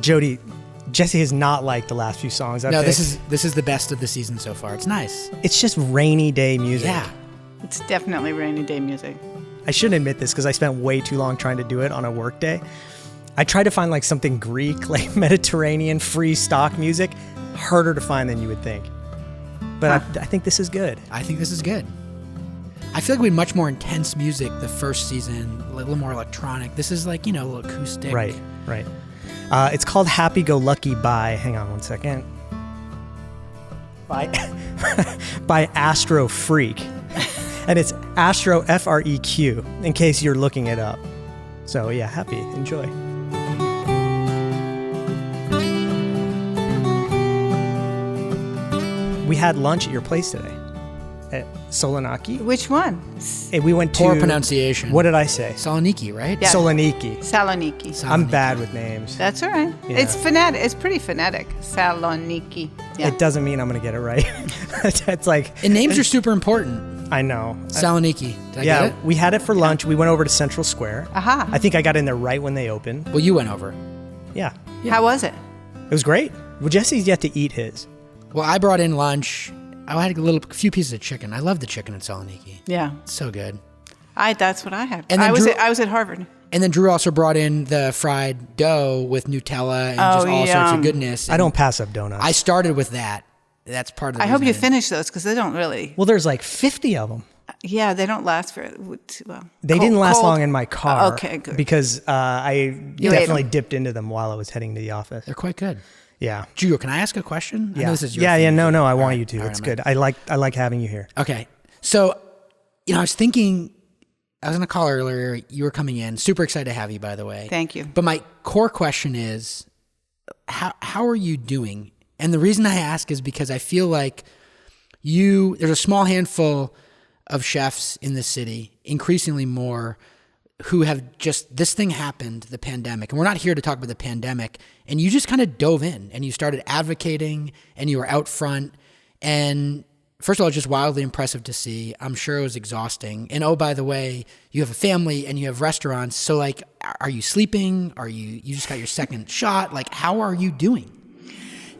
Jody, Jesse has not liked the last few songs. No, this is the best of the season so far. It's nice. It's just rainy day music. Yeah. It's definitely rainy day music. I shouldn't admit this because I spent way too long trying to do it on a work day. I tried to find like something Greek, like Mediterranean free stock music. Harder to find than you would think. But I think this is good. I think this is good. I feel like we had much more intense music the first season, a little more electronic. This is like, a little acoustic. Right. It's called Happy Go Lucky by, hang on one second, by Astro Freak. And it's Astro, F-R-E-Q, in case you're looking it up. So yeah, happy, enjoy. We had lunch at your place today at Solonaki. Which one? Hey, we went to... Poor pronunciation. What did I say? Saloniki, right? Yeah. Soloniki. Saloniki. I'm bad with names. That's all right. Yeah. It's phonetic. It's pretty phonetic. Saloniki. Yeah. It doesn't mean I'm going to get it right. It's like... And names are super important. I know. Saloniki. Did I get it? We had it for lunch. We went over to Central Square. Aha. I think I got in there right when they opened. Well, you went over. Yeah. How was it? It was great. Well, Jesse's yet to eat his. Well, I brought in lunch. I had a few pieces of chicken. I love the chicken at Saloniki. Yeah. It's so good. That's what I had. And then I was at Harvard. And then Drew also brought in the fried dough with Nutella and just all sorts of goodness. I don't pass up donuts. I started with that. That's part of the I hope you finish those because they don't really. Well, there's like 50 of them. Yeah, they don't last very well. They didn't last long in my car. Okay, good. Because I definitely dipped into them while I was heading to the office. They're quite good. Yeah. Julio, can I ask a question? Yeah. I know this is your yeah. thing. No, I want right. you to. All It's right, good. I like having you here. Okay. So, I was thinking, I was on a call earlier. You were coming in. Super excited to have you, by the way. Thank you. But my core question is, how are you doing? And the reason I ask is because I feel like there's a small handful of chefs in the city, increasingly more, who have just, this thing happened, the pandemic, and we're not here to talk about the pandemic, and you just kind of dove in and you started advocating and you were out front. And first of all, it's just wildly impressive to see. I'm sure it was exhausting. And oh, by the way, you have a family and you have restaurants. So like, are you sleeping? You just got your second shot? Like, how are you doing?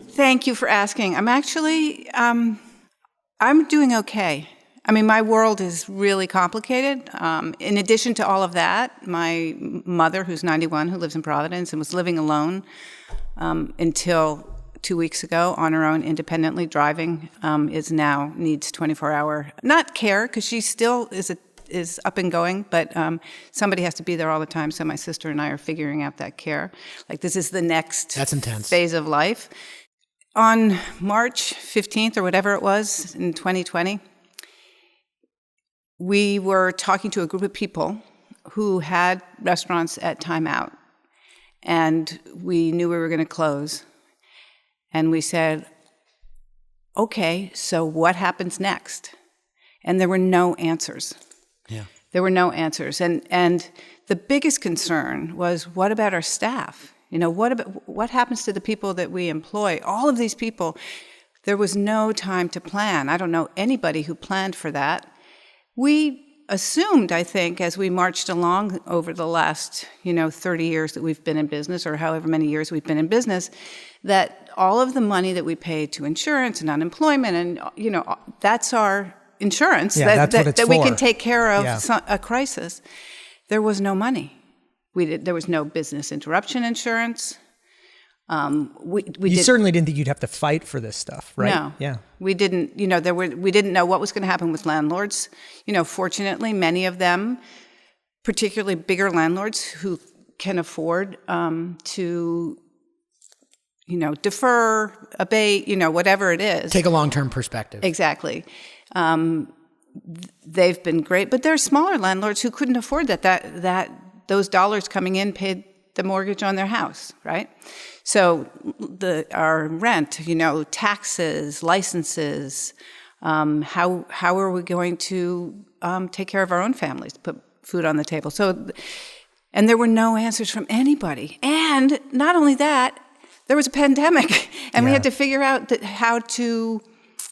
Thank you for asking. I'm actually, I'm doing okay. I mean, my world is really complicated. In addition to all of that, my mother, who's 91, who lives in Providence and was living alone until 2 weeks ago on her own, independently driving, needs 24-hour, not care, because she still is up and going, but somebody has to be there all the time. So my sister and I are figuring out that care. Like, this is the next That's intense. phase of life. On March 15th or whatever it was in 2020, we were talking to a group of people who had restaurants at timeout, and we knew we were going to close. And we said, okay, so what happens next? And there were no answers. Yeah. There were no answers. And the biggest concern was, what about our staff? What happens to the people that we employ? All of these people, there was no time to plan. I don't know anybody who planned for that. We assumed, I think, as we marched along over the last, 30 years that we've been in business, or however many years we've been in business, that all of the money that we paid to insurance and unemployment, and, that's our insurance, that we can take care of a crisis. There was no money. There was no business interruption insurance. You certainly didn't think you'd have to fight for this stuff, right? No. Yeah. We didn't, we didn't know what was going to happen with landlords. Fortunately, many of them, particularly bigger landlords who can afford to, defer, abate, whatever it is. Take a long-term perspective. Exactly. They've been great, but there are smaller landlords who couldn't afford that those dollars coming in paid the mortgage on their house, right? So our rent, taxes, licenses, how are we going to take care of our own families, put food on the table? So, and there were no answers from anybody. And not only that, there was a pandemic, and we had to figure out how to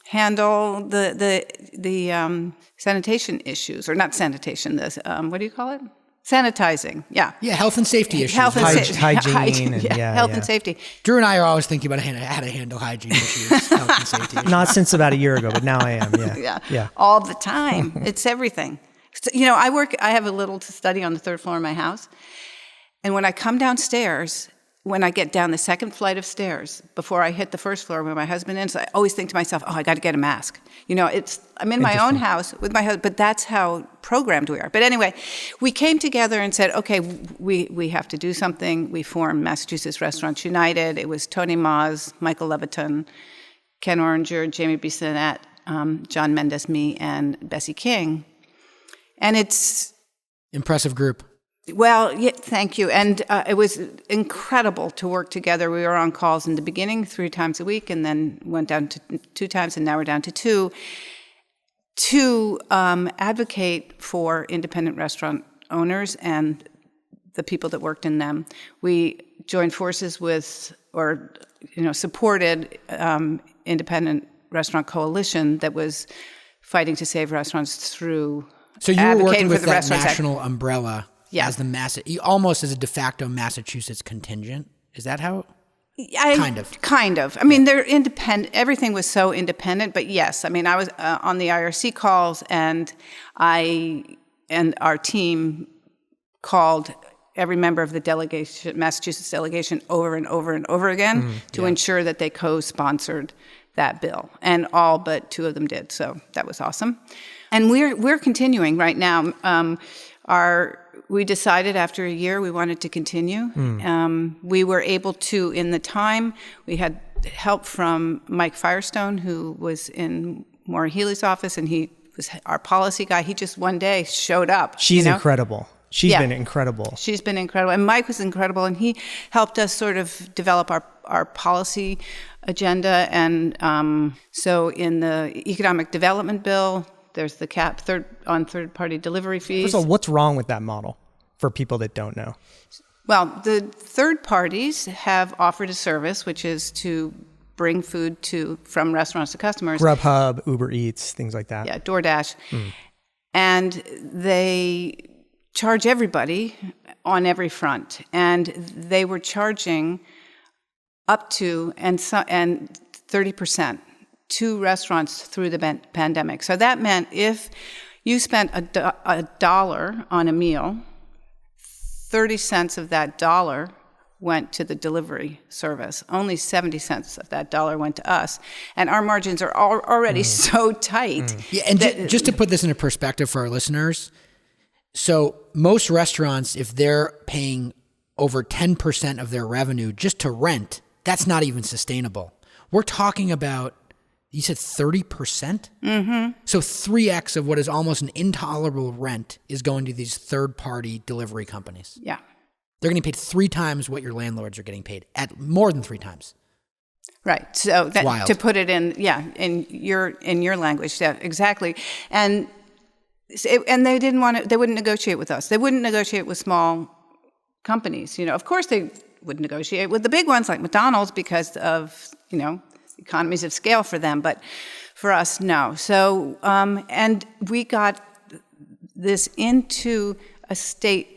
handle the sanitation issues, or not sanitation. What do you call it? Sanitizing, yeah. Yeah, health and safety issues. Health and Hygiene and health and safety. Drew and I are always thinking about how to handle hygiene issues, health and safety issues. Not since about a year ago, but now I am. Yeah. All the time. It's everything. So, I have a little study on the third floor of my house. And when I come downstairs, when I get down the second flight of stairs, before I hit the first floor where my husband is, I always think to myself, I got to get a mask. I'm in my own house with my husband, but that's how programmed we are. But anyway, we came together and said, okay, we have to do something. We formed Massachusetts Restaurants United. It was Tony Maas, Michael Leviton, Ken Oringer, Jamie Bissonette, John Mendes, me, and Bessie King. And it's... Impressive group. Well, yeah, thank you. And it was incredible to work together. We were on calls in the beginning 3 times a week, and then went down to 2 times, and now we're down to 2, to advocate for independent restaurant owners and the people that worked in them. We joined forces with, or supported Independent Restaurant Coalition that was fighting to save restaurants through So you were working with the that national umbrella. Yeah. As almost as a de facto Massachusetts contingent. Is that how? Kind of. I mean, they're independent. Everything was so independent, but yes. I mean, I was on the IRC calls, and our team called every member of the delegation, Massachusetts delegation, over and over and over again to ensure that they co-sponsored that bill, and all but 2 of them did. So that was awesome. And we're continuing right now. We decided after a year we wanted to continue. We were able to, in the time, we had help from Mike Firestone, who was in Maura Healy's office, and he was our policy guy. He just one day showed up. She's incredible. She's been incredible. She's been incredible. And Mike was incredible, and he helped us sort of develop our policy agenda. And so in the economic development bill, there's the cap on third-party delivery fees. First of all, what's wrong with that model for people that don't know? Well, the third parties have offered a service, which is to bring food from restaurants to customers. Grubhub, Uber Eats, things like that. Yeah, DoorDash. And they charge everybody on every front. And they were charging up to and 30% to restaurants through the pandemic. So that meant if you spent a dollar on a meal, 30 cents of that dollar went to the delivery service. Only 70 cents of that dollar went to us. And our margins are already so tight. Yeah, and just to put this into perspective for our listeners, so most restaurants, if they're paying over 10% of their revenue just to rent, that's not even sustainable. We're talking about, you said 30%? Mm-hmm. So 3x of what is almost an intolerable rent is going to these third-party delivery companies. Yeah. They're getting paid 3 times what your landlords are getting paid, at more than 3 times. Right. So wild. To put it in your language, yeah, exactly. And they wouldn't negotiate with us. They wouldn't negotiate with small companies. Of course they would negotiate with the big ones like McDonald's because of, economies of scale for them, but for us, no. So, and we got this into a state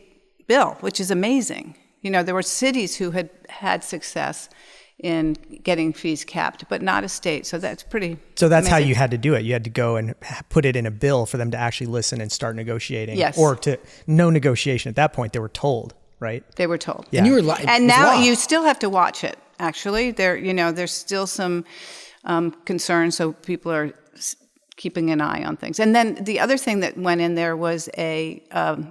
bill, which is amazing. There were cities who had success in getting fees capped, but not a state. So that's pretty So that's amazing. how you had to do it. You had to go and put it in a bill for them to actually listen and start negotiating. Yes. Or no negotiation at that point. They were told, right? They were told. Yeah. And you were and now you still have to watch it. Actually, there's still some concern, so people are keeping an eye on things. And then the other thing that went in there was a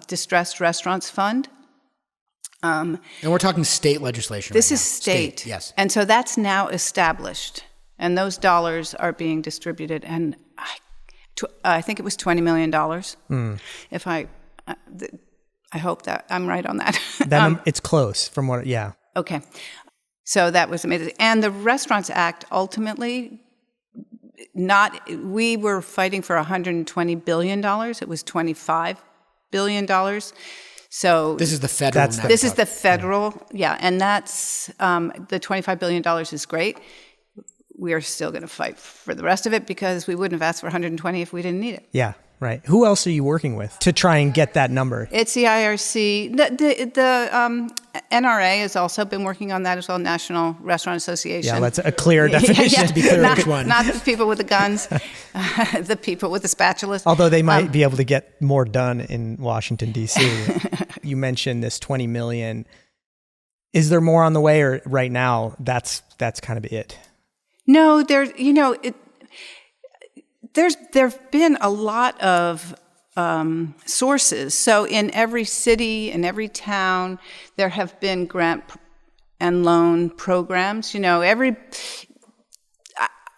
distressed restaurants fund. And we're talking state legislation. This right is now. state, yes. And so that's now established, and those dollars are being distributed. And I think it was $20 million. If I hope that I'm right on that. It's close from what. Yeah. Okay. So that was amazing. And the Restaurants Act ultimately, we were fighting for $120 billion. It was $25 billion. So this is the federal. This is the federal, yeah. And that's, the $25 billion is great. We are still going to fight for the rest of it because we wouldn't have asked for 120 if we didn't need it. Yeah. Right. Who else are you working with to try and get that number? It's the IRC. The NRA has also been working on that as well, National Restaurant Association. Yeah, that's a clear definition. To be clear which one. Not the people with the guns, the people with the spatulas. Although they might be able to get more done in Washington, D.C. You mentioned this 20 million. Is there more on the way, or right now that's kind of it? No, there've been a lot of sources. So in every city, in every town, there have been grant and loan programs.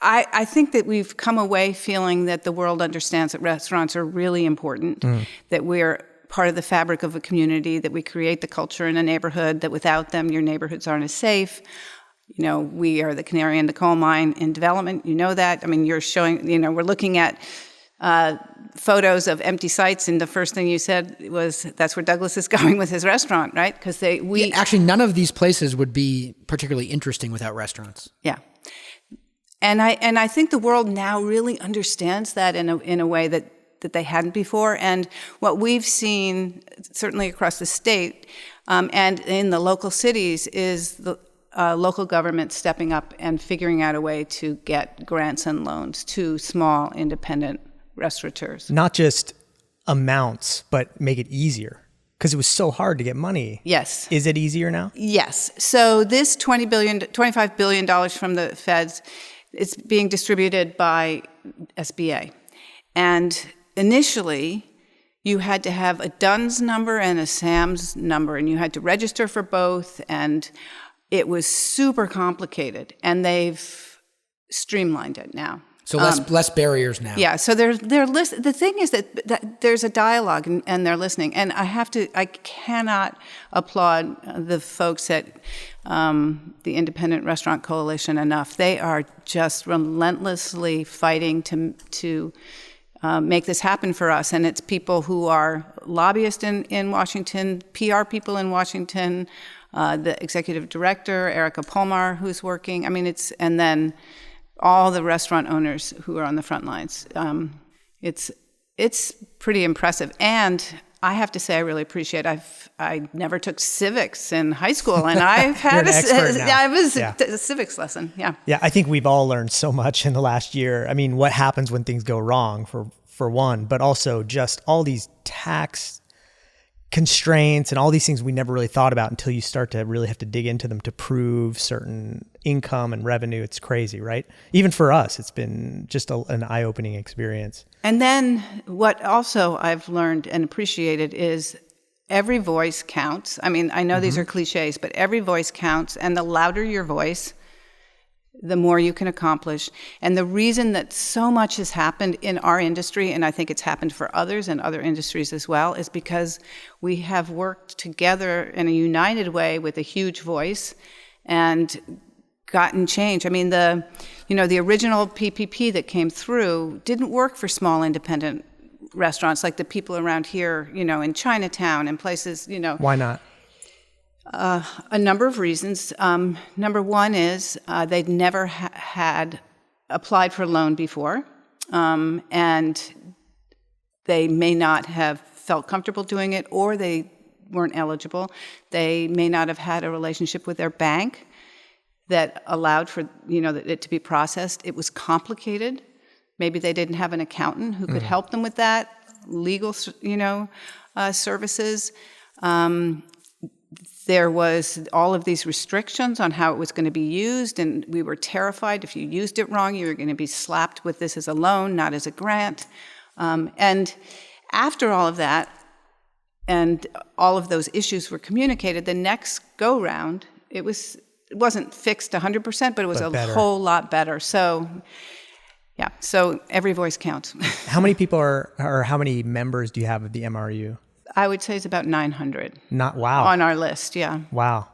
I think that we've come away feeling that the world understands that restaurants are really important, that we're part of the fabric of a community, that we create the culture in a neighborhood, that without them, your neighborhoods aren't as safe. We are the canary in the coal mine in development. You know that. I mean, you're showing, we're looking at photos of empty sites, and the first thing you said was that's where Douglas is going with his restaurant, right? Because actually, none of these places would be particularly interesting without restaurants. Yeah. And I think the world now really understands that in a way that they hadn't before. And what we've seen, certainly across the state and in the local cities, is the local government stepping up and figuring out a way to get grants and loans to small independent restaurateurs. Not just amounts, but make it easier. Because it was so hard to get money. Yes. Is it easier now? Yes. So this $25 billion from the feds, it's being distributed by SBA. And initially, you had to have a DUNS number and a SAMS number, and you had to register for both, and it was super complicated, and they've streamlined it now. So less barriers now. Yeah. So they're the thing is that there's a dialogue and they're listening. And I cannot applaud the folks at the Independent Restaurant Coalition enough. They are just relentlessly fighting to make this happen for us. And it's people who are lobbyists in Washington, PR people in Washington, the executive director, Erica Polmar, who's working. I mean, and then all the restaurant owners who are on the front lines. It's pretty impressive. And I have to say, I really appreciate. I never took civics in high school, and I've had a civics lesson. Yeah. Yeah, I think we've all learned so much in the last year. I mean, what happens when things go wrong for one, but also just all these tax constraints and all these things we never really thought about until you start to really have to dig into them to prove certain income and revenue. It's crazy, right? Even for us, it's been just an eye-opening experience. And then what also I've learned and appreciated is every voice counts. I mean, I know these are cliches, but every voice counts, and the louder your voice, the more you can accomplish. And the reason that so much has happened in our industry, and I think it's happened for others and other industries as well, is because we have worked together in a united way with a huge voice and gotten change. I mean, the original PPP that came through didn't work for small independent restaurants like the people around here, in Chinatown and places, Why not? A number of reasons. Number one is they'd never had applied for a loan before, and they may not have felt comfortable doing it, or they weren't eligible. They may not have had a relationship with their bank that allowed for it to be processed. It was complicated. Maybe they didn't have an accountant who could help them with that, legal services. There was all of these restrictions on how it was going to be used, and we were terrified if you used it wrong, you were going to be slapped with this as a loan, not as a grant. And after all of that, and all of those issues were communicated, the next go-round, it wasn't fixed 100%, but it was whole lot better. So, yeah, so every voice counts. How many people or how many members do you have of the MRU? I would say it's about 900. Wow. On our list, yeah. Wow.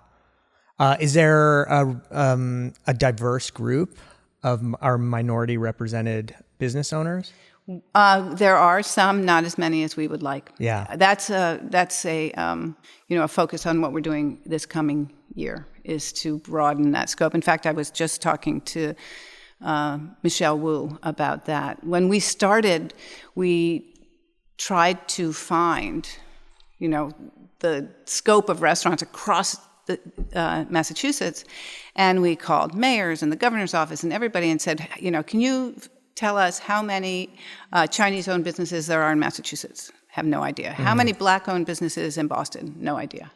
Is there a diverse group of our minority represented business owners? There are some, not as many as we would like. Yeah. That's a focus on what we're doing this coming year, is to broaden that scope. In fact, I was just talking to Michelle Wu about that. When we started, we tried to find, the scope of restaurants across the Massachusetts, and we called mayors and the governor's office and everybody and said, can you tell us how many Chinese-owned businesses there are in Massachusetts? Have no idea. How many Black-owned businesses in Boston? No idea.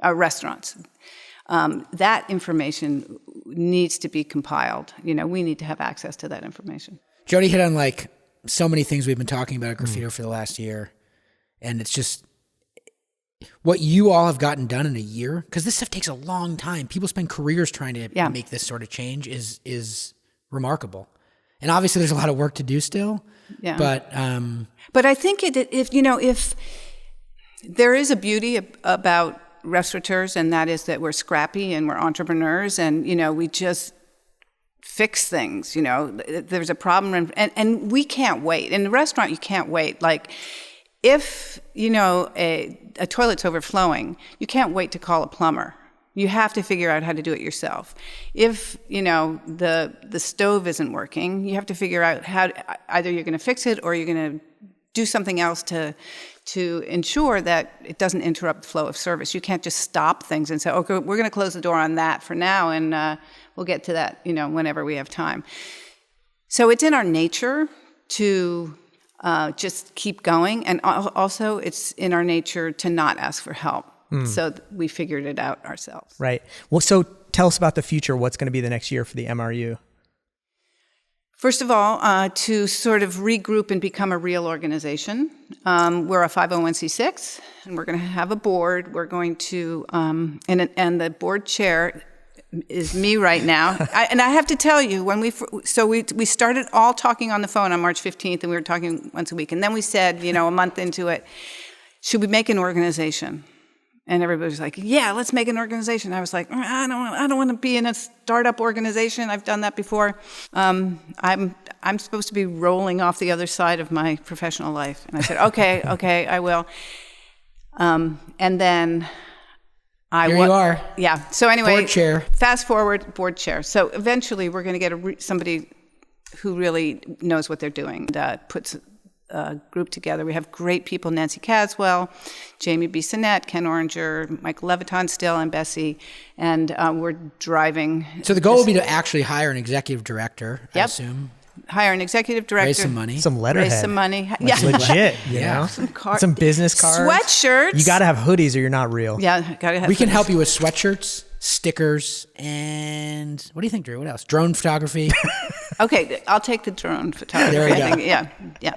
Restaurants. That information needs to be compiled. We need to have access to that information. Jody hit on like so many things we've been talking about at Graffito for the last year. And it's just what you all have gotten done in a year, because this stuff takes a long time. People spend careers trying to make this sort of change is remarkable. And obviously there's a lot of work to do still. Yeah. But I think if there is a beauty about restaurateurs, and that is that we're scrappy and we're entrepreneurs, and we just fix things. There's a problem, and we can't wait. In the restaurant, you can't wait. Like if a toilet's overflowing, you can't wait to call a plumber. You have to figure out how to do it yourself. If the stove isn't working, you have to figure out how either you're going to fix it or you're going to do something else to ensure that it doesn't interrupt the flow of service. You can't just stop things and say, okay, we're going to close the door on that for now, and we'll get to that whenever we have time. So it's in our nature to just keep going, and also it's in our nature to not ask for help. So we figured it out ourselves. Right. Well, so tell us about the future. What's going to be the next year for the MRU? First of all, to sort of regroup and become a real organization. We're a 501c6, and we're going to have a board. We're going to, and the board chair is me right now. And I have to tell you, when we started all talking on the phone on March 15th, and we were talking once a week. And then we said, a month into it, should we make an organization? And everybody was like, yeah, let's make an organization. I was like, I don't want to be in a startup organization. I've done that before. I'm supposed to be rolling off the other side of my professional life. And I said, okay, I will. And then Here you are. Yeah. So anyway, board chair. Fast forward, board chair. So eventually we're going to get somebody who really knows what they're doing, puts group together. We have great people: Nancy Caswell, Jamie B. Sinnett, Ken Oranger, Michael Leviton still, and Bessie. And we're driving. So the goal will be to actually hire an executive director, I assume. Hire an executive director. Raise some money. Some letterhead. Raise some money. Like legit, you know? Some business cards. Sweatshirts. You got to have hoodies or you're not real. Yeah, got to have We can help you with sweatshirts, stickers, and what do you think, Drew? What else? Drone photography. Okay, I'll take the drone photography. There we go. I think, yeah.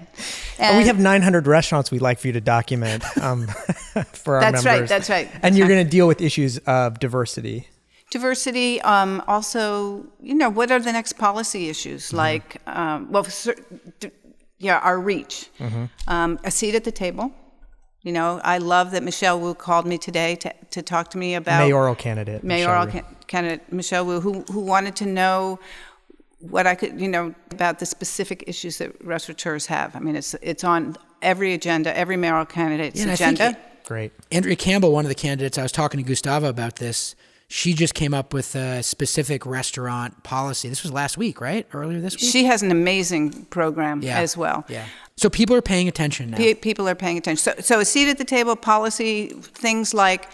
And we have 900 restaurants we'd like for you to document for our members. That's right. And you're going to deal with issues of diversity. Diversity, also, what are the next policy issues? Mm-hmm. Like, our reach. Mm-hmm. A seat at the table. I love that Michelle Wu called me today to talk to me about mayoral candidate Michelle Wu, who wanted to know what I could, about the specific issues that restaurateurs have. I mean, it's on every agenda, every mayoral candidate's agenda. Great. Andrea Campbell, one of the candidates, I was talking to Gustavo about this. She just came up with a specific restaurant policy. This was last week, right? Earlier this week? She has an amazing program as well. Yeah. So people are paying attention now. People are paying attention. So a seat at the table policy, things like,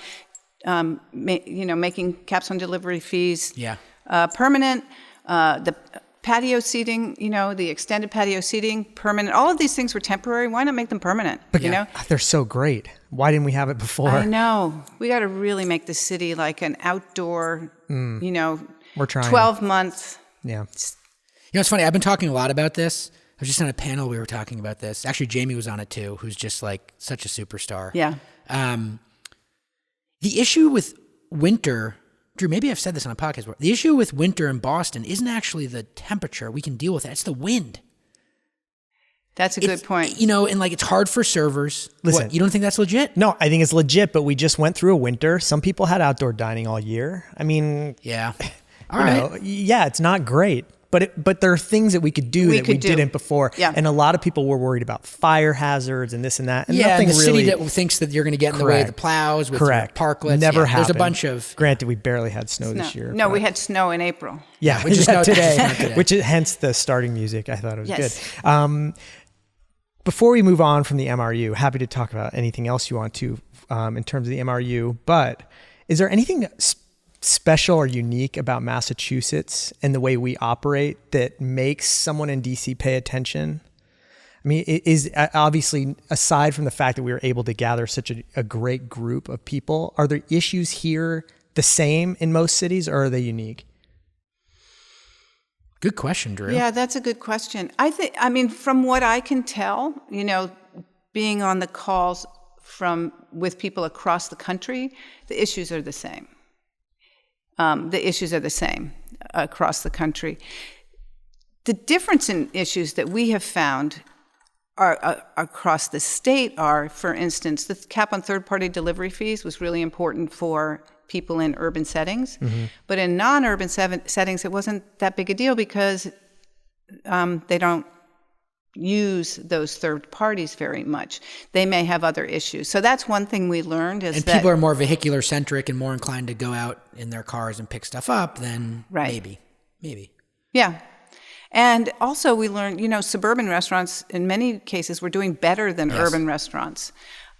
making caps on delivery fees permanent, the patio seating, the extended patio seating, permanent. All of these things were temporary. Why not make them permanent? But they're so great. Why didn't we have it before? I know. We got to really make the city like an outdoor, we're trying 12 months. Yeah. It's funny. I've been talking a lot about this. I was just on a panel. We were talking about this. Actually, Jamie was on it too, who's just like such a superstar. Yeah. The issue with winter, Drew, maybe I've said this on a podcast before. The issue with winter in Boston isn't actually the temperature. We can deal with that. It's the wind. That's a good point. And it's hard for servers. Listen, what, you don't think that's legit? No, I think it's legit, but we just went through a winter. Some people had outdoor dining all year. I mean, yeah. All right. It's not great, but there are things that we could do that we didn't before. Yeah. And a lot of people were worried about fire hazards and this and that. And nothing and the city that thinks that you're going to get in the way of the plows with parklets. Never happened. There's a bunch of... Granted, we barely had snow this year. No, we had snow in April. Yeah, which is today. Which is hence the starting music. I thought it was good. Before we move on from the MRU, happy to talk about anything else you want to in terms of the MRU, but is there anything special or unique about Massachusetts and the way we operate that makes someone in DC pay attention? I mean, it is obviously, aside from the fact that we were able to gather such a great group of people, are there issues here the same in most cities, or are they unique? Good question, Drew. Yeah, that's a good question. I mean, from what I can tell, being on the calls with people across the country, the issues are the same. The issues are the same across the country. The difference in issues that we have found are across the state are, for instance, the cap on third-party delivery fees was really important for people in urban settings. Mm-hmm. But in non-urban settings, it wasn't that big a deal because they don't use those third parties very much. They may have other issues. So that's one thing we learned is that... And people are more vehicular centric and more inclined to go out in their cars and pick stuff up than maybe. Yeah. And also we learned, suburban restaurants in many cases were doing better than urban restaurants.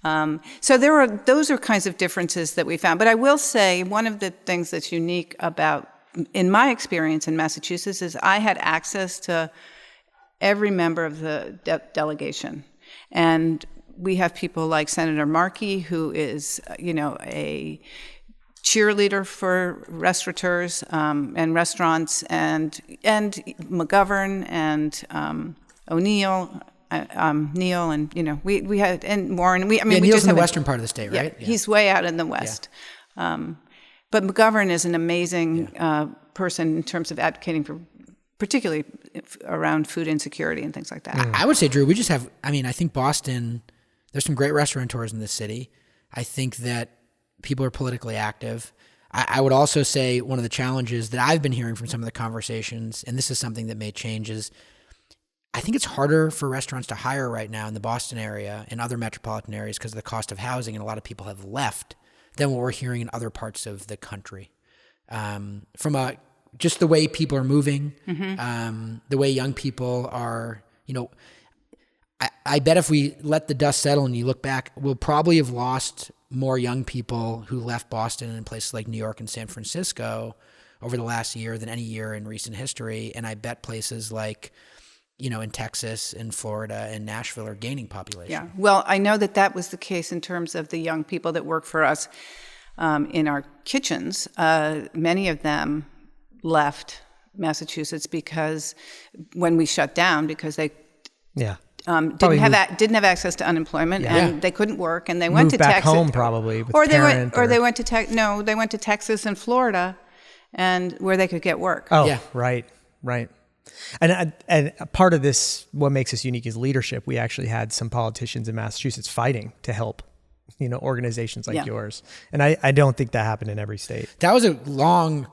So those are kinds of differences that we found. But I will say one of the things that's unique about, in my experience in Massachusetts, is I had access to every member of the delegation. And we have people like Senator Markey, who is, a cheerleader for restaurateurs and restaurants, and McGovern and O'Neill. Neil and we had and Warren. Neil's in the western part of the state, right? Yeah, he's way out in the west. Yeah. But McGovern is an amazing person in terms of advocating for, particularly around food insecurity and things like that. I would say, Drew, we just have. I think Boston. There's some great restaurateurs in this city. I think that people are politically active. I would also say one of the challenges that I've been hearing from some of the conversations, and this is something that may change, is I think it's harder for restaurants to hire right now in the Boston area and other metropolitan areas because of the cost of housing, and a lot of people have left, than what we're hearing in other parts of the country. From just the way people are moving, the way young people are, I bet if we let the dust settle and you look back, we'll probably have lost more young people who left Boston in places like New York and San Francisco over the last year than any year in recent history. And I bet places like, in Texas and Florida and Nashville are gaining population. Yeah, well, I know that was the case in terms of the young people that work for us in our kitchens. Many of them left Massachusetts because when we shut down, because they didn't have access to unemployment and they couldn't work, and they went to back Texas home probably with they went to Texas and Florida, and where they could get work. Oh, yeah, right. And part of this, what makes us unique is leadership. We actually had some politicians in Massachusetts fighting to help, organizations like yours. And I don't think that happened in every state. That was a long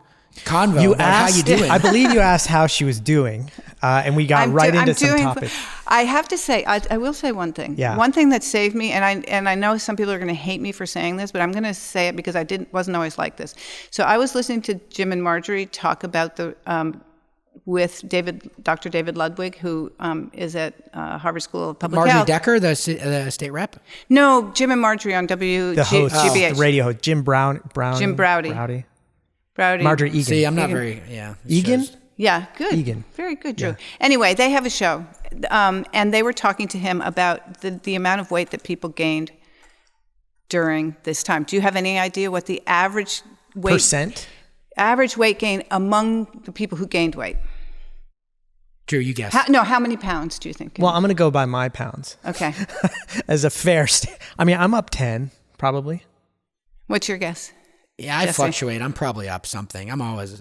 convo about how you doing. I believe you asked how she was doing, and we got into some topics. I have to say, I will say one thing. Yeah. One thing that saved me, and I know some people are going to hate me for saying this, but I'm going to say it because I wasn't always like this. So I was listening to Jim and Marjorie talk about with Dr. David Ludwig, who is at Harvard School of Public Health. Marjorie Decker, the state rep? No, Jim and Marjorie on WGBH. The host, the radio host, Jim Browdy. Marjorie Egan. See, I'm not very, Egan? Yeah, good. Egan. Very good, Drew. Yeah. Anyway, they have a show, and they were talking to him about the amount of weight that people gained during this time. Do you have any idea what the average weight... Percent? Average weight gain among the people who gained weight? Drew, you guess. How many pounds do you think? Well, I'm going to go by my pounds. Okay. As a fair I'm up 10, probably. What's your guess? Yeah, I fluctuate. I'm probably up something. I'm always,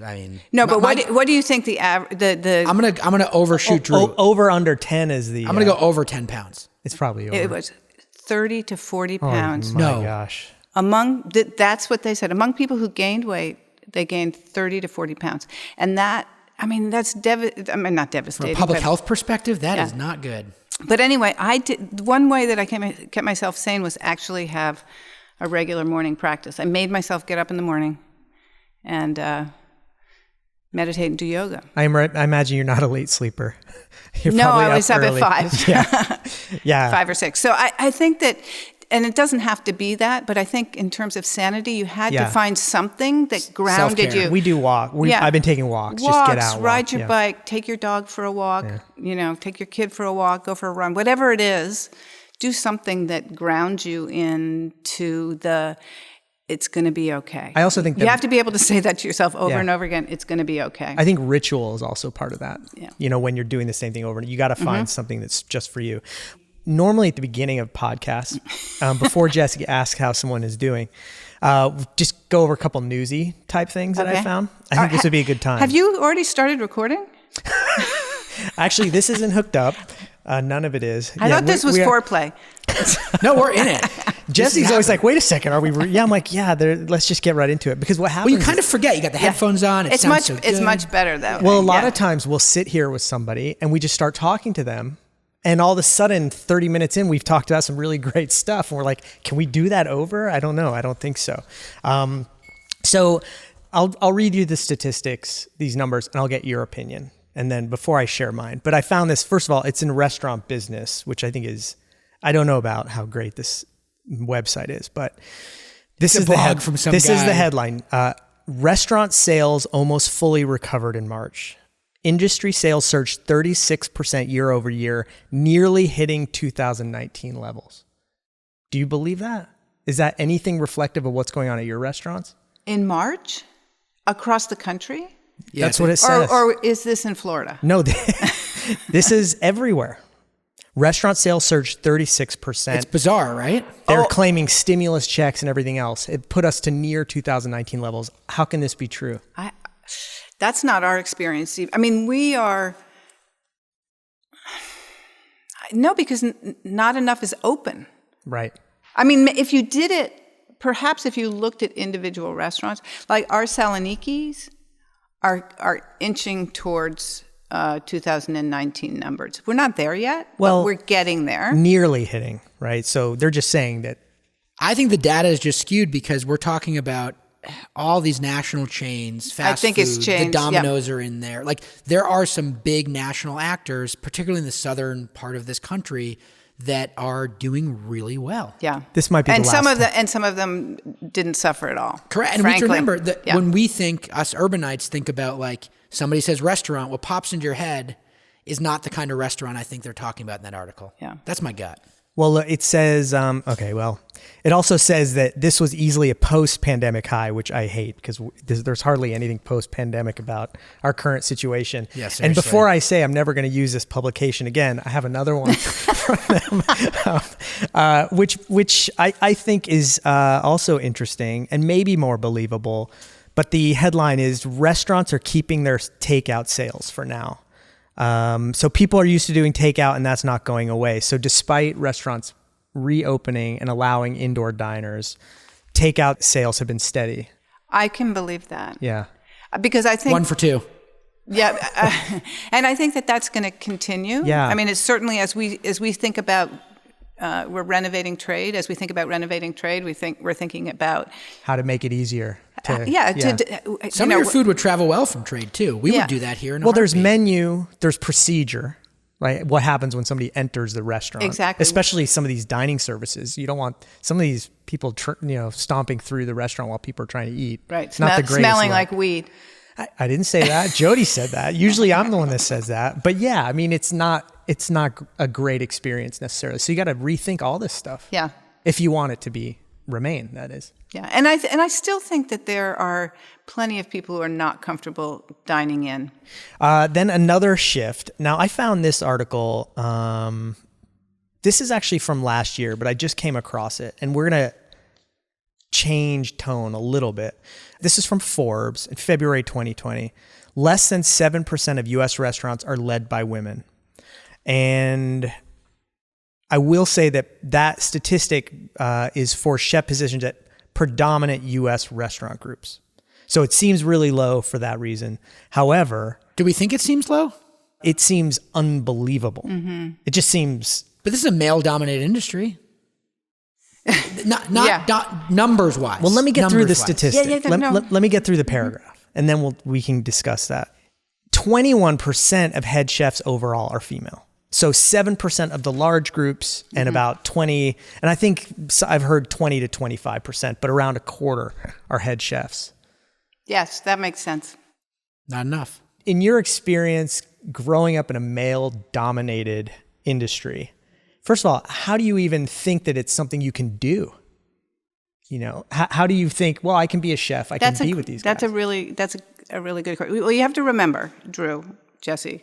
No, but what do you think the average, I'm going to overshoot Drew. Over under 10 is the... I'm going to go over 10 pounds. It's probably over. It was 30 to 40 pounds. Oh my gosh. That's what they said. Among people who gained weight, they gained 30 to 40 pounds. And that, that's not devastating. From a public health perspective, that is not good. But anyway, one way that I kept myself sane was actually have a regular morning practice. I made myself get up in the morning and meditate and do yoga. I imagine you're not a late sleeper. You're No, probably I was up early. at 5. Yeah. 5 or 6. So I think that, and it doesn't have to be that, but I think in terms of sanity, you had to find something that grounded Self-care. you. We do walk. I've been taking walks. Just get out. Ride your bike, take your dog for a walk, take your kid for a walk, go for a run, whatever it is, do something that grounds you into it's going to be okay. I also think you have to be able to say that to yourself over and over again. It's going to be okay. I think ritual is also part of that. Yeah. When you're doing the same thing over and you got to find something that's just for you. Normally at the beginning of podcasts, before Jesse asks how someone is doing, just go over a couple newsy type things that I found. I think this would be a good time. Have you already started recording? Actually, this isn't hooked up. None of it is. I thought this was foreplay. No, we're in it. Jesse's always like, wait a second, are we? I'm like, let's just get right into it. Because what happens Well, you kind of forget. You got the headphones on. It's much better though. Well, a lot of times we'll sit here with somebody and we just start talking to them. And all of a sudden, 30 minutes in, we've talked about some really great stuff. And we're like, can we do that over? I don't know. I don't think so. So I'll read you the statistics, these numbers, and I'll get your opinion. And then before I share mine. But I found this, first of all, it's in restaurant business, which I think I don't know about how great this website is, but this is the headline. Restaurant sales almost fully recovered in March. Industry sales surged 36% year over year, nearly hitting 2019 levels. Do you believe that? Is that anything reflective of what's going on at your restaurants? In March? Across the country? Yeah, that's what it says. Or is this in Florida? No, this is everywhere. Restaurant sales surged 36%. It's bizarre, right? They're claiming stimulus checks and everything else. It put us to near 2019 levels. How can this be true? That's not our experience. I mean, we are... No, because not enough is open. Right. I mean, if you did it, perhaps if you looked at individual restaurants, like our Salonikis are inching towards 2019 numbers. We're not there yet, but we're getting there. Nearly hitting, right? So they're just saying that. I think the data is just skewed because we're talking about all these national chains, fast food, it's changed. The Domino's are in there. Like there are some big national actors, particularly in the southern part of this country, that are doing really well. Yeah. This might be the last and some of them didn't suffer at all. Correct. And we have to remember that when we think, us urbanites think about like somebody says restaurant, what pops into your head is not the kind of restaurant I think they're talking about in that article. Yeah. That's my gut. Well, it says, it also says that this was easily a post-pandemic high, which I hate because there's hardly anything post-pandemic about our current situation. Yeah, and before I say I'm never going to use this publication again, I have another one from them, which I think is also interesting and maybe more believable. But the headline is, restaurants are keeping their takeout sales for now. So people are used to doing takeout and that's not going away. So despite restaurants reopening and allowing indoor diners, takeout sales have been steady. I can believe that. Yeah. Because I think... 1 for 2. Yeah. And I think that that's going to continue. Yeah. I mean, it's certainly as we think about, we're renovating trade. As we think about renovating trade, we're thinking about... how to make it easier. Some of your food would travel well from trade too. We would do that here. There's menu, there's procedure, right? What happens when somebody enters the restaurant? Exactly. Especially some of these dining services. You don't want some of these people, stomping through the restaurant while people are trying to eat. Right. It's not the greatest smelling look. like weed. I didn't say that. Jody said that. Usually I'm the one that says that. But yeah, I mean, it's not a great experience necessarily. So you got to rethink all this stuff. Yeah. If you want it to remain, that is. Yeah, and I still think that there are plenty of people who are not comfortable dining in. Then another shift. Now, I found this article. This is actually from last year, but I just came across it, and we're going to change tone a little bit. This is from Forbes in February 2020. Less than 7% of U.S. restaurants are led by women. And I will say that statistic is for chef positions at predominant U.S. restaurant groups. So it seems really low for that reason. However... do we think it seems low? It seems unbelievable. Mm-hmm. It just seems... But this is a male-dominated industry. Not numbers-wise. Well, let me get through the statistics. Let me get through the paragraph. and then we can discuss that. 21% of head chefs overall are female. So 7% of the large groups and about 20, and I think I've heard 20 to 25%, but around a quarter are head chefs. Yes, that makes sense. Not enough. In your experience growing up in a male-dominated industry, first of all, how do you even think that it's something you can do? You know, how do you think, well, I can be a chef, I can be with these guys? That's a really good question. Well, you have to remember, Drew, Jesse,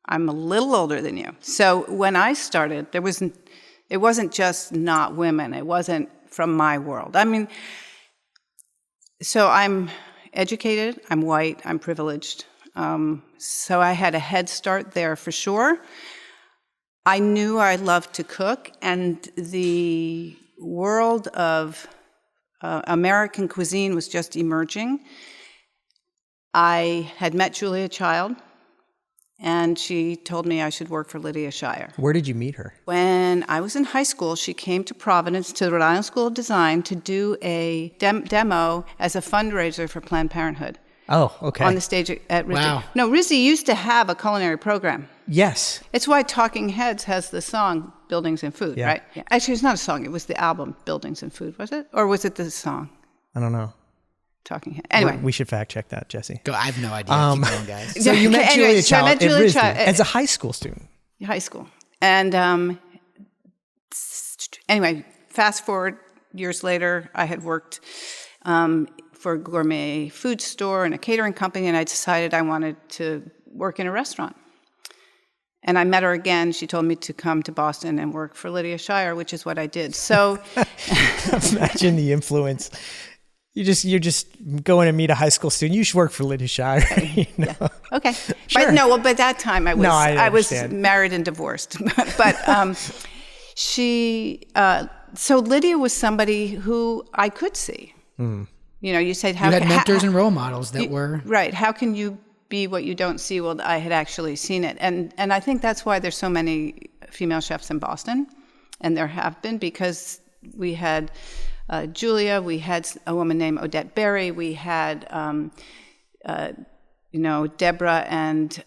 I'm a little older than you. So when I started, it wasn't just not women. It wasn't from my world. I mean, so I'm educated, I'm white, I'm privileged. So I had a head start there for sure. I knew I loved to cook, and the world of American cuisine was just emerging. I had met Julia Child, and she told me I should work for Lydia Shire. Where did you meet her? When I was in high school, she came to Providence, to the Rhode Island School of Design, to do a demo as a fundraiser for Planned Parenthood. Oh, okay. On the stage at RISD. Wow. No, RISD used to have a culinary program. Yes. It's why Talking Heads has the song Buildings and Food, right? Yeah. Actually, it's not a song. It was the album Buildings and Food, was it? Or was it the song? I don't know. Talking Heads. Anyway. We should fact check that, Jesse. I have no idea. Keep going, guys. So you met Anyway, Julia so I Child met at Julia RISD Child as a high school student. High school. And anyway, fast forward years later, I had worked for a gourmet food store and a catering company, and I decided I wanted to work in a restaurant. And I met her again. She told me to come to Boston and work for Lydia Shire, which is what I did. So imagine the influence. You're just going to meet a high school student. You should work for Lydia Shire. You know? yeah. Okay. Sure. But no, well, by that time I was I was understand. married and divorced. But so Lydia was somebody who I could see. You know, you said how You had mentors and role models that were right. How can you be what you don't see? Well, I had actually seen it, and I think that's why there's so many female chefs in Boston, and there have been, because we had Julia, we had a woman named Odette Berry, we had Deborah and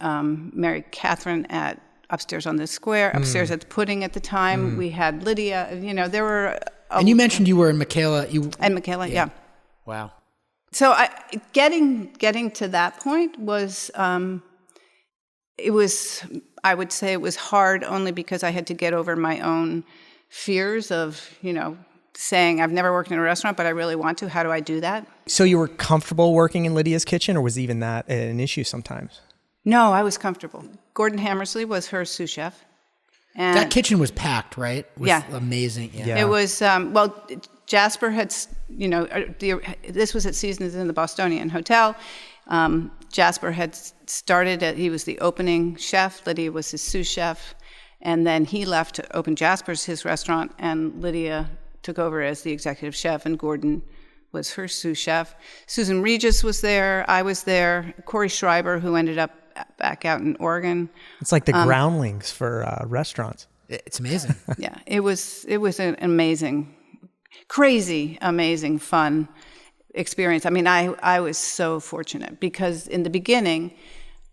Mary Catherine at Upstairs on the Square, Upstairs at the Pudding at the time. We had Lydia. You know, there were. And you mentioned you were in Michaela. And Michaela, yeah. Wow. So getting to that point was, I would say it was hard only because I had to get over my own fears of, saying I've never worked in a restaurant, but I really want to. How do I do that? So you were comfortable working in Lydia's kitchen, or was even that an issue sometimes? No, I was comfortable. Gordon Hammersley was her sous chef. And That kitchen was packed, right? Yeah. Amazing. Yeah. It was, Jasper had, this was at Seasons in the Bostonian Hotel. Jasper had started, he was the opening chef, Lydia was his sous chef, and then he left to open his restaurant, and Lydia took over as the executive chef, and Gordon was her sous chef. Susan Regis was there, I was there, Corey Schreiber, who ended up back out in Oregon. It's like the groundlings for restaurants. It's amazing. Yeah, it was an amazing, crazy, amazing, fun experience. I mean, I was so fortunate because in the beginning,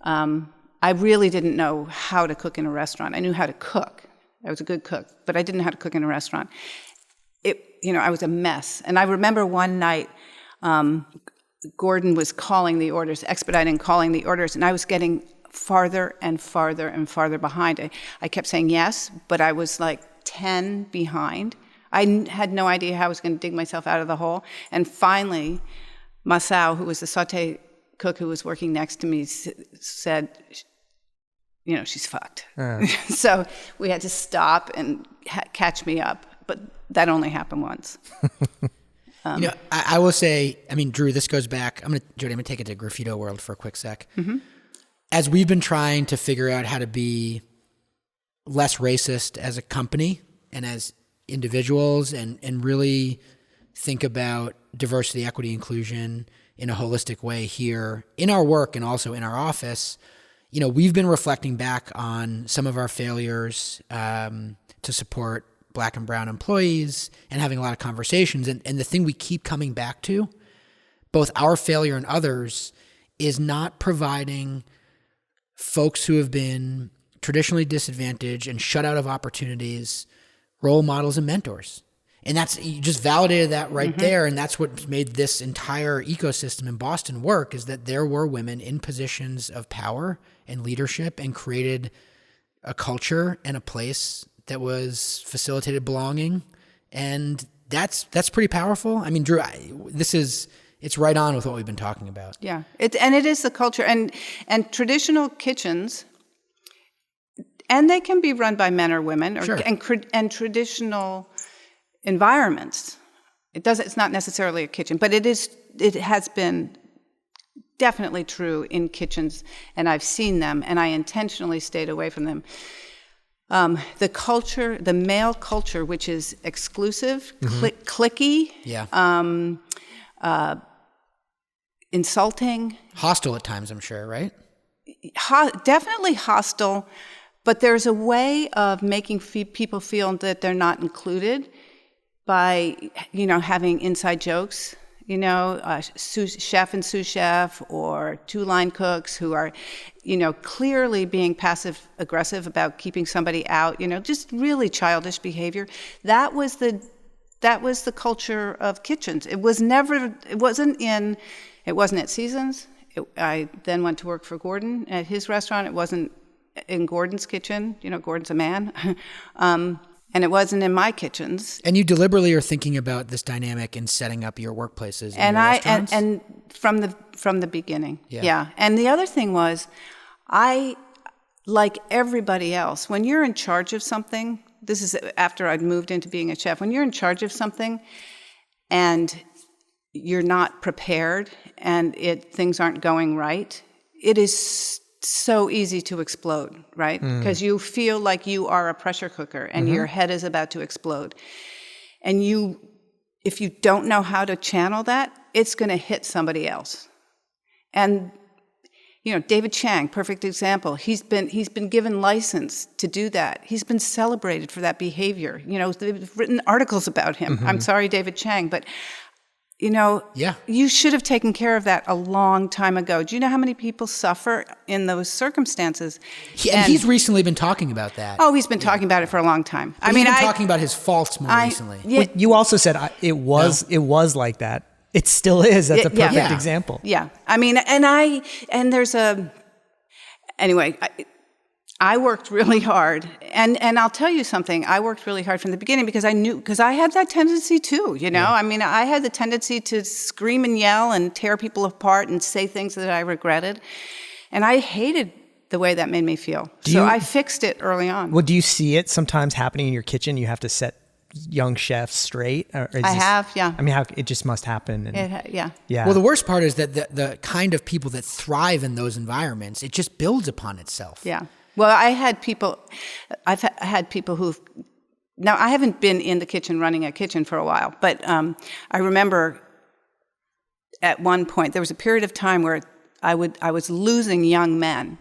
I really didn't know how to cook in a restaurant. I knew how to cook. I was a good cook, but I didn't know how to cook in a restaurant. I was a mess. And I remember one night, Gordon was calling the orders, expediting calling the orders, and I was getting farther and farther and farther behind. I kept saying yes, but I was like 10 behind. I had no idea how I was going to dig myself out of the hole. And finally, Masao, who was the sauté cook who was working next to me, said, she's fucked. So we had to stop and catch me up. But that only happened once. I will say, Drew, this goes back. Jody, I'm going to take it to Graffito world for a quick sec. Mm-hmm. As we've been trying to figure out how to be less racist as a company and as individuals and really think about diversity, equity, inclusion in a holistic way here in our work and also in our office, we've been reflecting back on some of our failures to support Black and brown employees and having a lot of conversations. And the thing we keep coming back to, both our failure and others is not providing folks who have been traditionally disadvantaged and shut out of opportunities, role models and mentors. And you just validated that right there. And that's what made this entire ecosystem in Boston work, is that there were women in positions of power and leadership and created a culture and a place that was facilitated belonging. And that's pretty powerful. I mean, Drew, it's right on with what we've been talking about. Yeah. It is the culture and traditional kitchens, and they can be run by men or women, or, Sure. and traditional environments. It's not necessarily a kitchen, but it has been definitely true in kitchens, and I've seen them, and I intentionally stayed away from them. The culture, the male culture, which is exclusive, cliquey, insulting. Hostile at times, I'm sure, right? Definitely hostile, but there's a way of making people feel that they're not included by, having inside jokes, chef and sous chef or two-line cooks who are, clearly being passive-aggressive about keeping somebody out, just really childish behavior. That was the culture of kitchens. It wasn't at Seasons. I then went to work for Gordon at his restaurant. It wasn't in Gordon's kitchen. Gordon's a man. And it wasn't in my kitchens. And you deliberately are thinking about this dynamic in setting up your workplaces and your restaurants? And from the beginning. Yeah. And the other thing was, I, like everybody else, when you're in charge of something, this is after I'd moved into being a chef, when you're in charge of something and you're not prepared and things aren't going right, it is so easy to explode, right? Because you feel like you are a pressure cooker and your head is about to explode. And if you don't know how to channel that, it's going to hit somebody else. And David Chang, perfect example. He's been given license to do that. He's been celebrated for that behavior. They've written articles about him. I'm sorry, David Chang, but you should have taken care of that a long time ago. Do you know how many people suffer in those circumstances? And he's recently been talking about that. Oh, he's been talking about it for a long time. But he's been talking about his faults more recently. Yeah, You also said it was like that. It still is. That's a perfect example. Yeah. I mean, anyway, I worked really hard, and I'll tell you something. I worked really hard from the beginning because I had that tendency too. I mean, I had the tendency to scream and yell and tear people apart and say things that I regretted, and I hated the way that made me feel. So I fixed it early on. Well, do you see it sometimes happening in your kitchen? You have to set young chefs straight. Yeah. I mean, it just must happen. Yeah. Well, the worst part is that the kind of people that thrive in those environments, it just builds upon itself. Yeah. Well, I've had people now I haven't been in the kitchen running a kitchen for a while, but I remember at one point, there was a period of time where I was losing young men.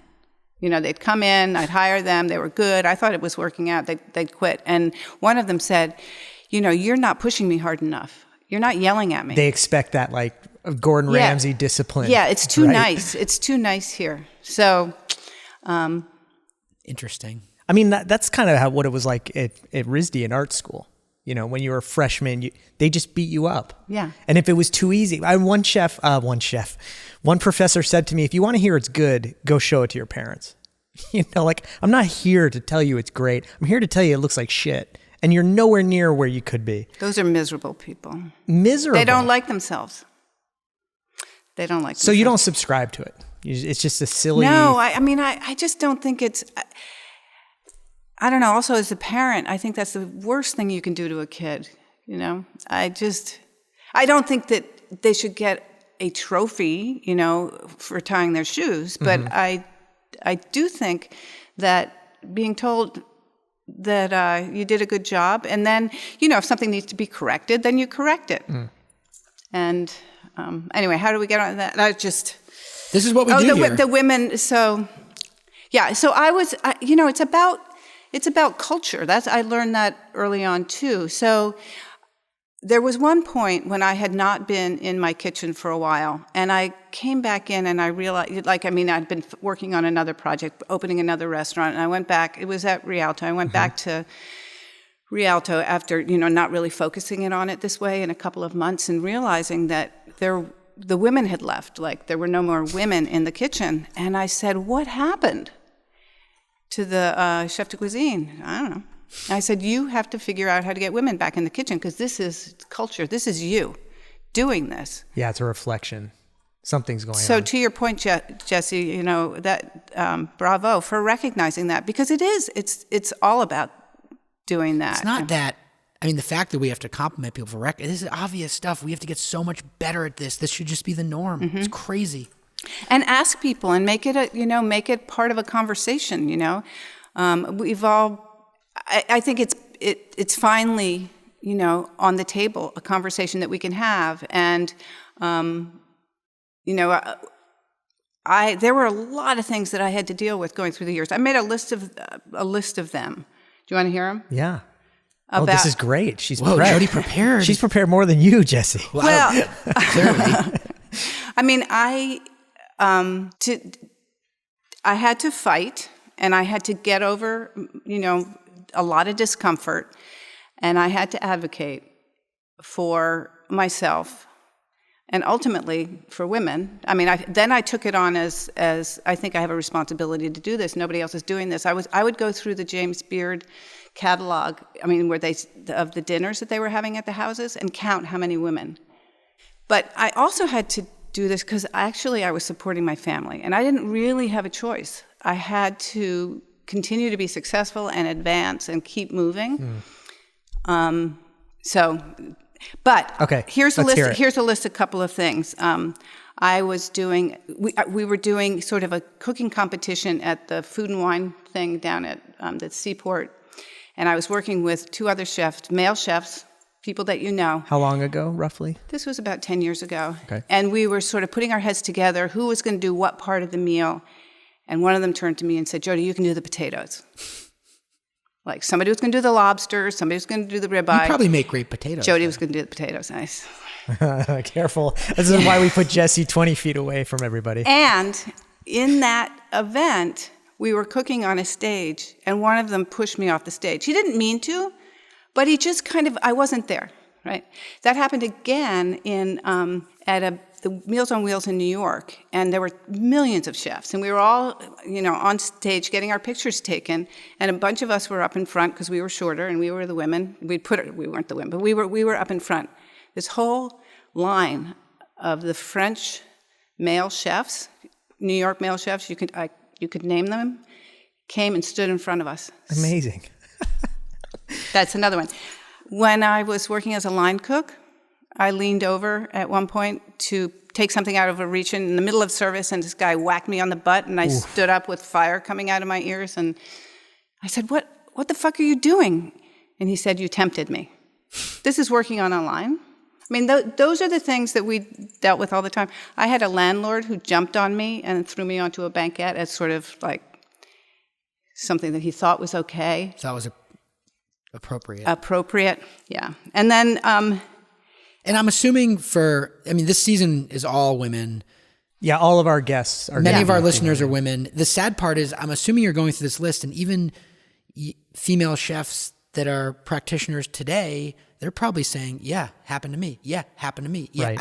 They'd come in, I'd hire them, they were good, I thought it was working out, they'd quit. And one of them said, you're not pushing me hard enough. You're not yelling at me. They expect that like Gordon Ramsay discipline. Yeah, it's too nice. It's too nice here. So... Interesting. I mean, that's kind of what it was like at RISD in art school. When you were a freshman, they just beat you up. Yeah. And if it was too easy, one professor said to me, if you want to hear it's good, go show it to your parents. I'm not here to tell you it's great. I'm here to tell you it looks like shit. And you're nowhere near where you could be. Those are miserable people. Miserable. They don't like themselves. So you don't subscribe to it. It's just a silly... No, I just don't think it's... I don't know. Also, as a parent, I think that's the worst thing you can do to a kid. I don't think that they should get a trophy, for tying their shoes. But I do think that being told that you did a good job, and then, if something needs to be corrected, then you correct it. And anyway, how do we get on that? This is what we do here. The women. So, yeah. So I was, it's about culture. I learned that early on too. So there was one point when I had not been in my kitchen for a while, and I came back in and I realized, I'd been working on another project, opening another restaurant, and I went back. It was at Rialto. I went back to Rialto after, not really focusing it on it this way in a couple of months, and realizing that the women had left. Like, there were no more women in the kitchen. And I said, what happened to the chef de cuisine? I don't know. I said, you have to figure out how to get women back in the kitchen, because this is culture. This is you doing this. Yeah, it's a reflection. Something's going on. So to your point, Jesse, that bravo for recognizing that, because it's all about doing that. It's not that. I mean, the fact that we have to compliment people for this is obvious stuff. We have to get so much better at this. This should just be the norm. It's crazy. And ask people and make it make it part of a conversation. We've all. I think it's finally, on the table, a conversation that we can have. And, there were a lot of things that I had to deal with going through the years. I made a list of them. Do you want to hear them? Yeah. This is great. She's prepped. Jody prepared. She's prepared more than you, Jesse. Well, clearly. I mean, I had to fight, and I had to get over, a lot of discomfort, and I had to advocate for myself and ultimately for women. I mean, then I took it on as I think I have a responsibility to do this. Nobody else is doing this. I would go through the James Beard catalog, of the dinners that they were having at the houses, and count how many women. But I also had to do this because I was supporting my family, and I didn't really have a choice. I had to continue to be successful and advance and keep moving. Okay, here's a list. Hear it. Here's a list. A couple of things. We were doing sort of a cooking competition at the Food and Wine thing down at the Seaport, and I was working with two other chefs, male chefs, people that you know. How long ago, roughly? This was about 10 years ago. Okay. And we were sort of putting our heads together, who was going to do what part of the meal. And one of them turned to me and said, Jody, you can do the potatoes. Like, somebody was going to do the lobster, somebody was going to do the ribeye. You probably make great potatoes. Jody was going to do the potatoes. Nice. Careful. This is why we put Jesse 20 feet away from everybody. And in that event, we were cooking on a stage, and one of them pushed me off the stage. He didn't mean to, but he just I wasn't there, right? That happened again at the Meals on Wheels in New York, and there were millions of chefs, and we were all, on stage getting our pictures taken, and a bunch of us were up in front because we were shorter and we were the women. We weren't the women, but we were up in front. This whole line of the French male chefs, New York male chefs, you could name them, came and stood in front of us. Amazing. That's another one. When I was working as a line cook, I leaned over at one point to take something out of a reach in the middle of service, and this guy whacked me on the butt, and I stood up with fire coming out of my ears, and I said, what the fuck are you doing? And he said, you tempted me. This is working on a line. I mean, those are the things that we dealt with all the time. I had a landlord who jumped on me and threw me onto a banquette as sort of like something that he thought was okay. That was appropriate. Appropriate, yeah. And then... and I'm assuming this season is all women. Yeah, all of our guests are. Many of our listeners are women. The sad part is, I'm assuming you're going through this list, and even female chefs that are practitioners today, they're probably saying, "Yeah, happened to me. Yeah, happened to me." Yeah, right.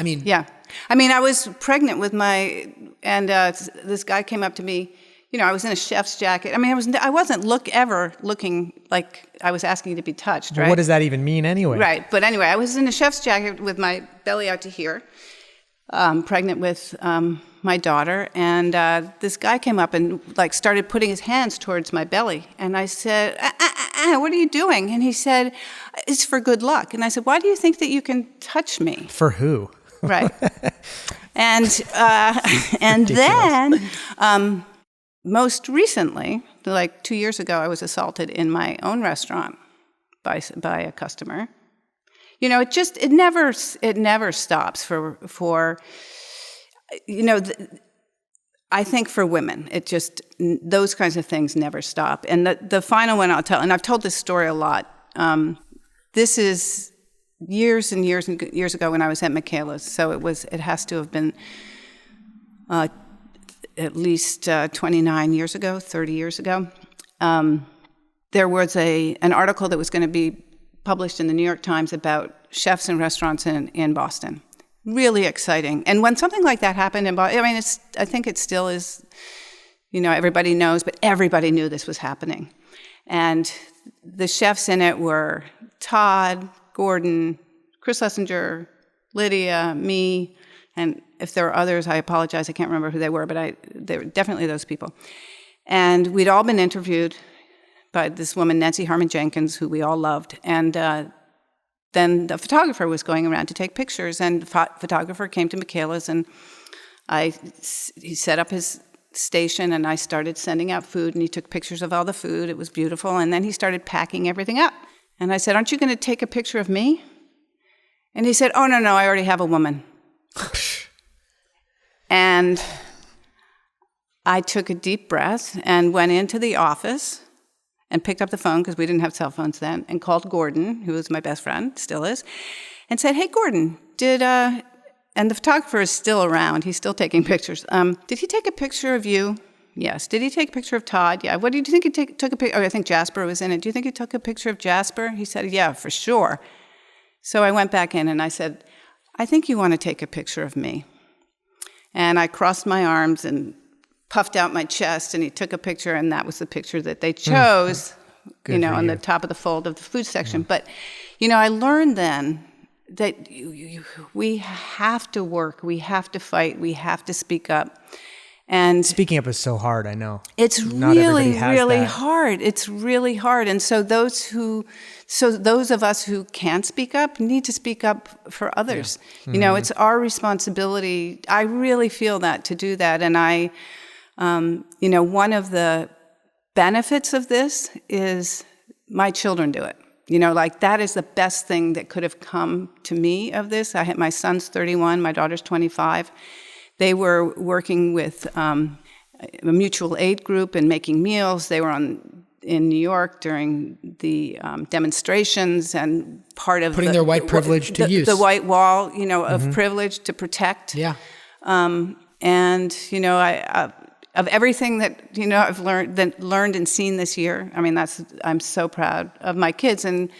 I was pregnant with this guy came up to me. I was in a chef's jacket. I wasn't looking like I was asking to be touched, right? Well, what does that even mean anyway? Right, but anyway, I was in a chef's jacket with my belly out to here, pregnant with my daughter, and this guy came up and started putting his hands towards my belly, and I said, what are you doing? And he said, it's for good luck. And I said, why do you think that you can touch me? For who? Right. And then... most recently, 2 years ago, I was assaulted in my own restaurant by a customer. It never stops for I think for women, those kinds of things never stop. And the final one I'll tell, and I've told this story a lot. This is years and years and years ago when I was at Michaela's. So it has to have been at least 29 years ago, 30 years ago. There was an article that was going to be published in the New York Times about chefs and restaurants in Boston. Really exciting. And when something like that happened in Boston, I mean, I think it still is, everybody knows, but everybody knew this was happening. And the chefs in it were Todd, Gordon, Chris Lessinger, Lydia, me, and if there were others, I apologize, I can't remember who they were, but they were definitely those people. And we'd all been interviewed by this woman, Nancy Harmon Jenkins, who we all loved. And then the photographer was going around to take pictures, and the photographer came to Michaela's, and he set up his station, and I started sending out food, and he took pictures of all the food. It was beautiful. And then he started packing everything up. And I said, "Aren't you going to take a picture of me?" And he said, "Oh, no, I already have a woman." And I took a deep breath and went into the office and picked up the phone, because we didn't have cell phones then, and called Gordon, who was my best friend, still is, and said, "Hey, Gordon, and the photographer is still around. He's still taking pictures. Did he take a picture of you?" "Yes." "Did he take a picture of Todd?" "Yeah." "What do you think he took a picture?" "Oh, I think Jasper was in it. Do you think he took a picture of Jasper?" He said, "Yeah, for sure." So I went back in and I said, "I think you want to take a picture of me." And I crossed my arms and puffed out my chest, and he took a picture, and that was the picture that they chose, on the top of the fold of the food section. But, I learned then that we have to work, we have to fight, we have to speak up. And speaking up is so hard, I know. It's really, really hard. It's really hard. And so those of us who can't speak up need to speak up for others. Yeah. Mm-hmm. It's our responsibility. I really feel that, to do that. And one of the benefits of this is my children do it. That is the best thing that could have come to me of this. My son's 31, my daughter's 25. They were working with a mutual aid group and making meals. They were in New York during the demonstrations, and part of putting their white privilege to use. The white wall, of privilege to protect. Yeah. Of everything that I've learned and seen this year, I mean, I'm so proud of my kids, and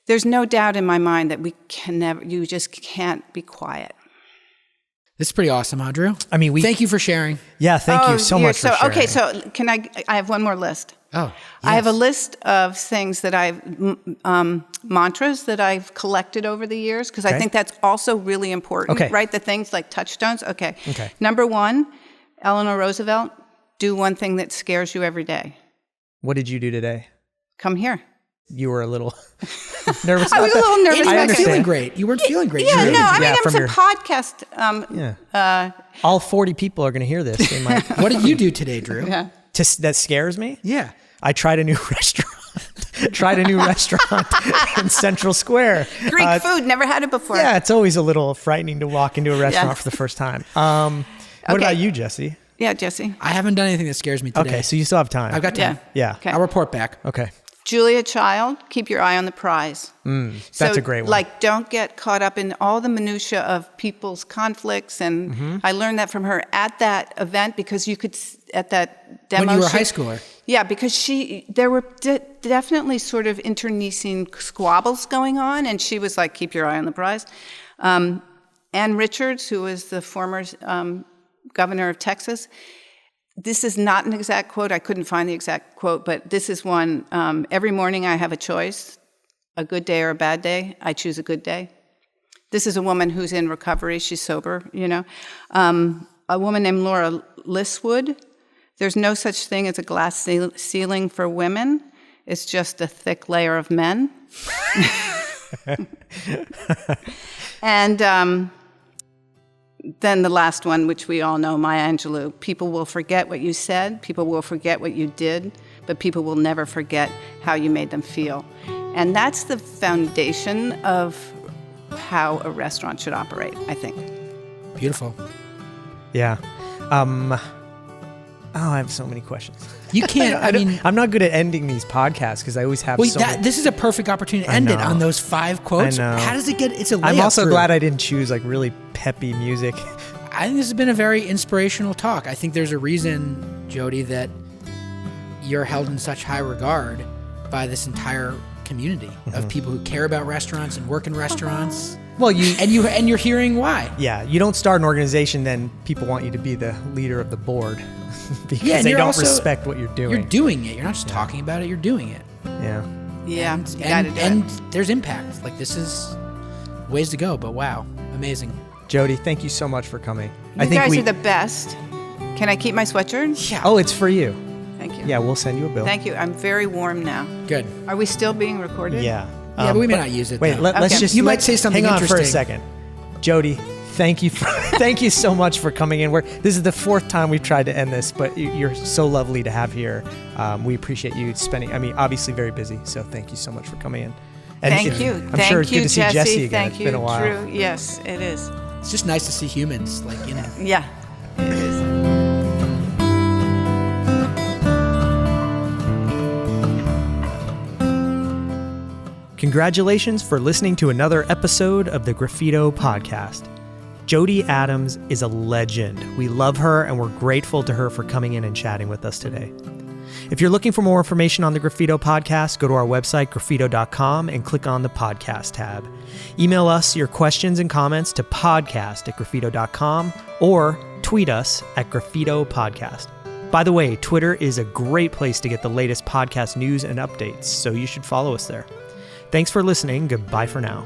there's no doubt in my mind that you just can't be quiet. This is pretty awesome, Audrey. I mean, thank you for sharing. Yeah, thank you so much for sharing. Okay, so can I have one more list. Oh, yes. I have a list of things that mantras that I've collected over the years, because I think that's also really important, right? The things like touchstones. Okay. Number 1, Eleanor Roosevelt, do one thing that scares you every day. What did you do today? Come here. You were a little nervous. I was a little nervous. You weren't feeling great. You weren't feeling great. Yeah, no, I mean, it was a podcast. All 40 people are going to hear this. They might. What did you do today, Drew? Yeah. That scares me? Yeah. I tried a new restaurant in Central Square. Greek food, never had it before. Yeah, it's always a little frightening to walk into a restaurant for the first time. What about you, Jesse? Yeah, Jesse. I haven't done anything that scares me today. Okay, so you still have time. I've got time. Yeah. Okay. I'll report back. Okay. Julia Child, keep your eye on the prize. That's a great one. Don't get caught up in all the minutia of people's conflicts. And I learned that from her at that event, because you could, at that demo. When you were a high schooler. Yeah, because there were definitely sort of internecine squabbles going on, and she was like, keep your eye on the prize. Ann Richards, who was the former governor of Texas, this is not an exact quote. I couldn't find the exact quote, but this is one. Every morning I have a choice, a good day or a bad day. I choose a good day. This is a woman who's in recovery. She's sober, A woman named Laura Listwood. There's no such thing as a glass ceiling for women. It's just a thick layer of men. And then the last one, which we all know, Maya Angelou, people will forget what you said, people will forget what you did, but people will never forget how you made them feel. And that's the foundation of how a restaurant should operate, I think. Beautiful. Yeah. Oh, I have so many questions. You can't. I mean, I'm not good at ending these podcasts because I always have so many. This is a perfect opportunity to end it on those 5 quotes. I know. How does it get? It's a layup. I'm also through. glad I didn't choose like really peppy music. I think this has been a very inspirational talk. I think there's a reason, Jody, that you're held in such high regard by this entire community of people who care about restaurants and work in restaurants. Well, you're hearing why. Yeah, you don't start an organization, then people want you to be the leader of the board because they don't respect what you're doing. You're doing it. You're not just talking about it. You're doing it. Yeah. Yeah. And there's impact. Like, this is ways to go. But wow, amazing. Jody, thank you so much for coming. You guys are the best. Can I keep my sweatshirt? Yeah. Oh, it's for you. Thank you. Yeah, we'll send you a bill. Thank you. I'm very warm now. Good. Are we still being recorded? Yeah. Yeah, but we may not use it. Wait, though. let's just. You might say something hang on interesting. for a second. Jody, thank you so much for coming in. This is the 4th time we've tried to end this, but you're so lovely to have here. We appreciate you spending. I mean, obviously very busy, so thank you so much for coming in. And Thank you. I'm sure it's good to see Jesse again. Thank It's you, been a while. Drew. Yes, it is. It's just nice to see humans, like, you know. Yeah, it is. Congratulations for listening to another episode of the Graffito podcast. Jody Adams is a legend. We love her and we're grateful to her for coming in and chatting with us today. If you're looking for more information on the Graffito podcast, go to our website, graffito.com, and click on the podcast tab. Email us your questions and comments to podcast@graffito.com or tweet us at Graffito Podcast. By the way, Twitter is a great place to get the latest podcast news and updates, so you should follow us there. Thanks for listening. Goodbye for now.